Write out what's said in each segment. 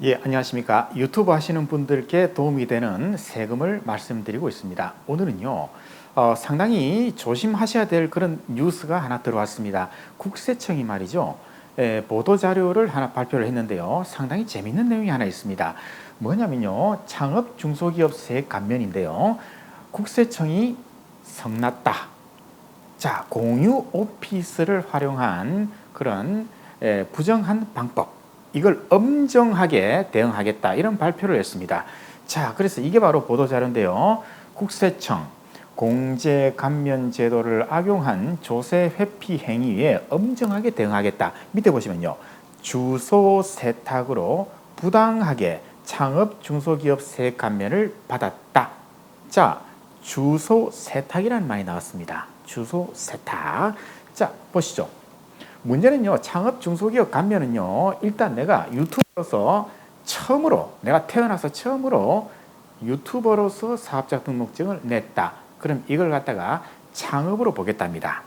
예, 안녕하십니까. 유튜브 하시는 분들께 도움이 되는 세금을 말씀드리고 있습니다. 오늘은요, 상당히 조심하셔야 될 그런 뉴스가 하나 들어왔습니다. 국세청이 말이죠, 보도자료를 하나 발표를 했는데요. 상당히 재밌는 내용이 하나 있습니다. 뭐냐면요, 창업 중소기업 세액 감면인데요. 국세청이 성났다. 자, 공유 오피스를 활용한 그런 부정한 방법, 이걸 엄정하게 대응하겠다, 이런 발표를 했습니다. 자, 그래서 이게 바로 보도자료인데요. 국세청 공제 감면 제도를 악용한 조세 회피 행위에 엄정하게 대응하겠다. 밑에 보시면요, 주소 세탁으로 부당하게 창업 중소기업 세액 감면을 받았다. 자, 주소 세탁이라는 말이 나왔습니다. 주소 세탁. 자, 보시죠. 문제는요, 창업 중소기업 감면은요, 일단 내가 유튜버로서 처음으로, 내가 태어나서 처음으로 유튜버로서 사업자 등록증을 냈다. 그럼 이걸 갖다가 창업으로 보겠답니다.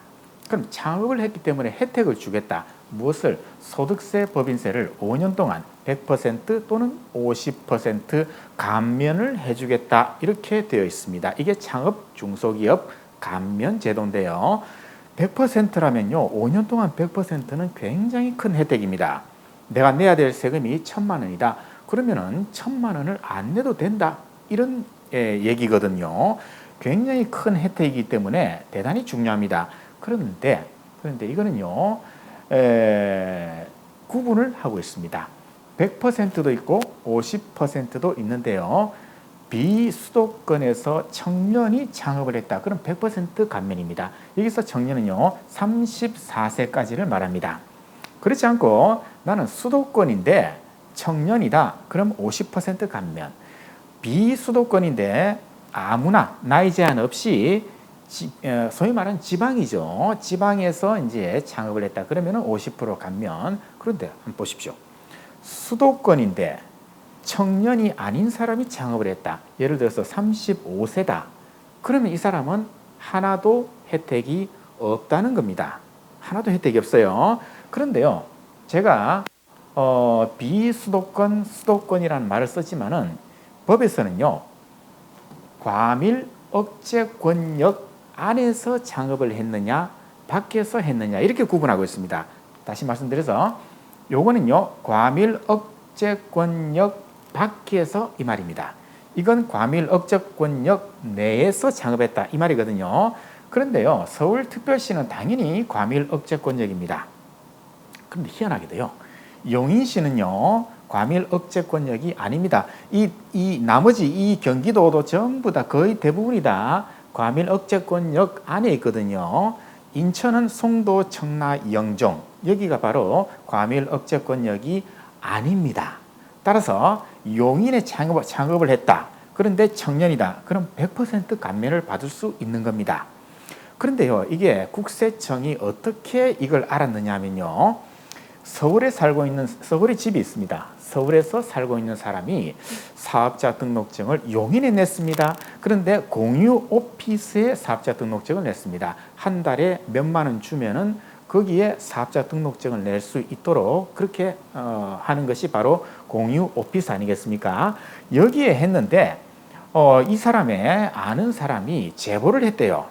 그럼 창업을 했기 때문에 혜택을 주겠다. 무엇을? 소득세, 법인세를 5년 동안 100% 또는 50% 감면을 해주겠다. 이렇게 되어 있습니다. 이게 창업 중소기업 감면 제도인데요. 100%라면요, 5년 동안 100%는 굉장히 큰 혜택입니다. 내가 내야 될 세금이 1,000만 원이다. 그러면은 1,000만 원을 안 내도 된다. 이런 얘기거든요. 굉장히 큰 혜택이기 때문에 대단히 중요합니다. 그런데 이거는요, 구분을 하고 있습니다. 100%도 있고 50%도 있는데요. 비수도권에서 청년이 창업을 했다. 그럼 100% 감면입니다. 여기서 청년은요, 34세까지를 말합니다. 그렇지 않고 나는 수도권인데 청년이다. 그럼 50% 감면. 비수도권인데 아무나 나이 제한 없이 소위 말하는 지방이죠. 지방에서 이제 창업을 했다. 그러면 50% 감면. 그런데 한번 보십시오. 수도권인데 청년이 아닌 사람이 창업을 했다. 예를 들어서 35세다. 그러면 이 사람은 하나도 혜택이 없다는 겁니다. 하나도 혜택이 없어요. 그런데요, 제가 비수도권, 수도권이라는 말을 썼지만은 법에서는요, 과밀 억제 권역 안에서 창업을 했느냐, 밖에서 했느냐, 이렇게 구분하고 있습니다. 다시 말씀드려서 요거는요, 과밀 억제 권역 밖에서 이 말입니다. 이건 과밀 억제 권역 내에서 창업했다, 이 말이거든요. 그런데요, 서울특별시는 당연히 과밀 억제 권역입니다. 그런데 희한하게도요, 용인시는요, 과밀 억제 권역이 아닙니다. 나머지 이 경기도도 전부 다 거의 대부분이 다 과밀 억제 권역 안에 있거든요. 인천은 송도, 청라, 영종, 여기가 바로 과밀 억제 권역이 아닙니다. 따라서 용인에 창업을 했다. 그런데 청년이다. 그럼 100% 감면을 받을 수 있는 겁니다. 그런데요, 이게 국세청이 어떻게 이걸 알았느냐 하면요, 서울에 집이 있습니다. 서울에서 살고 있는 사람이 사업자 등록증을 용인에 냈습니다. 그런데 공유 오피스에 사업자 등록증을 냈습니다. 한 달에 몇만 원 주면은 거기에 사업자 등록증을 낼 수 있도록 그렇게 하는 것이 바로 공유 오피스 아니겠습니까? 여기에 했는데 이 사람의 아는 사람이 제보를 했대요.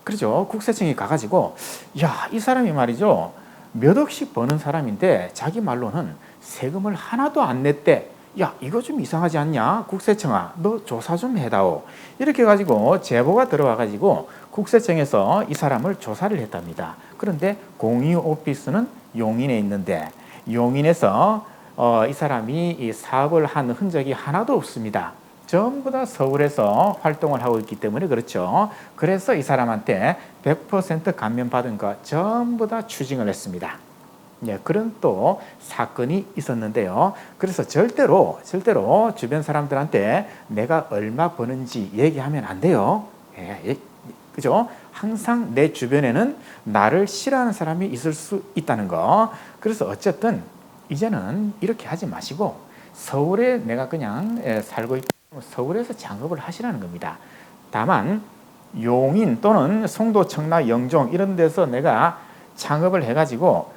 그렇죠. 국세청이 가가지고, 야, 이 사람이 말이죠, 몇 억씩 버는 사람인데 자기 말로는 세금을 하나도 안 냈대. 야, 이거 좀 이상하지 않냐? 국세청아, 너 조사 좀 해다오. 이렇게 가지고 제보가 들어와 가지고 국세청에서 이 사람을 조사를 했답니다. 그런데 공유 오피스는 용인에 있는데 용인에서 이 사람이 이 사업을 한 흔적이 하나도 없습니다. 전부 다 서울에서 활동을 하고 있기 때문에 그렇죠. 그래서 이 사람한테 100% 감면받은 거 전부 다 추징을 했습니다. 예, 그런 또 사건이 있었는데요. 그래서 절대로 주변 사람들한테 내가 얼마 버는지 얘기하면 안 돼요. 예, 그죠? 항상 내 주변에는 나를 싫어하는 사람이 있을 수 있다는 거. 그래서 어쨌든 이제는 이렇게 하지 마시고 서울에 내가 그냥 살고 있고 서울에서 창업을 하시라는 겁니다. 다만 용인 또는 송도, 청라, 영종 이런 데서 내가 창업을 해가지고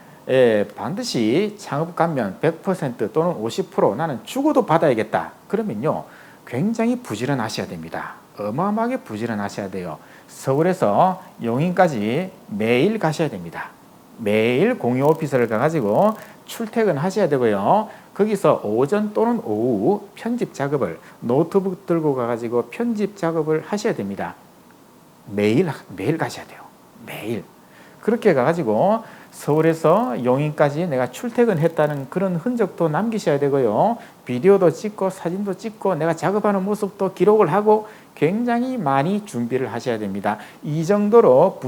반드시 창업 감면 100% 또는 50% 나는 죽어도 받아야겠다. 그러면요, 굉장히 부지런하셔야 됩니다. 어마어마하게 부지런하셔야 돼요. 서울에서 용인까지 매일 가셔야 됩니다. 매일 공유 오피스를 가가지고 출퇴근하셔야 되고요. 거기서 오전 또는 오후 편집 작업을 노트북 들고 가가지고 편집 작업을 하셔야 됩니다. 매일 가셔야 돼요. 매일. 그렇게 가가지고 서울에서 용인까지 내가 출퇴근했다는 그런 흔적도 남기셔야 되고요. 비디오도 찍고 사진도 찍고 내가 작업하는 모습도 기록을 하고 굉장히 많이 준비를 하셔야 됩니다. 이 정도로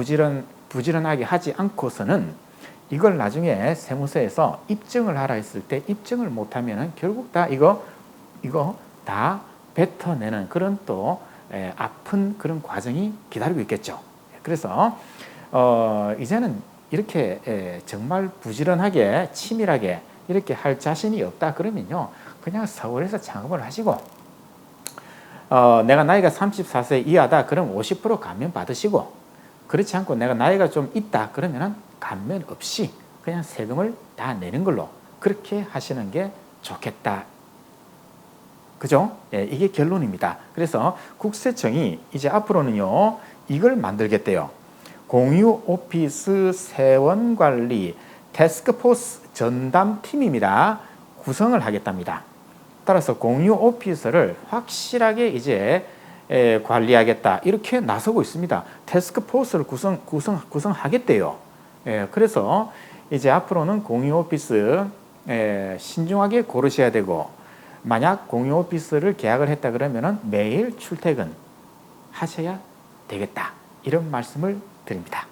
부지런하게 하지 않고서는 이걸 나중에 세무서에서 입증을 하라 했을 때 입증을 못하면 결국 다 이거 다 뱉어내는 그런 또 아픈 그런 과정이 기다리고 있겠죠. 그래서 이제는 이렇게 정말 부지런하게 치밀하게 이렇게 할 자신이 없다 그러면요, 그냥 서울에서 창업을 하시고 내가 나이가 34세 이하다 그럼 50% 감면 받으시고, 그렇지 않고 내가 나이가 좀 있다 그러면 감면 없이 그냥 세금을 다 내는 걸로 그렇게 하시는 게 좋겠다. 그죠? 이게 결론입니다. 그래서 국세청이 이제 앞으로는요, 이걸 만들겠대요. 공유 오피스 세원관리 태스크포스 전담팀입니다. 구성을 하겠답니다. 따라서 공유 오피스를 확실하게 이제 관리하겠다 이렇게 나서고 있습니다. 태스크포스를 구성하겠대요. 그래서 이제 앞으로는 공유 오피스 신중하게 고르셔야 되고, 만약 공유 오피스를 계약을 했다 그러면은 매일 출퇴근 하셔야 되겠다, 이런 말씀을 드립니다.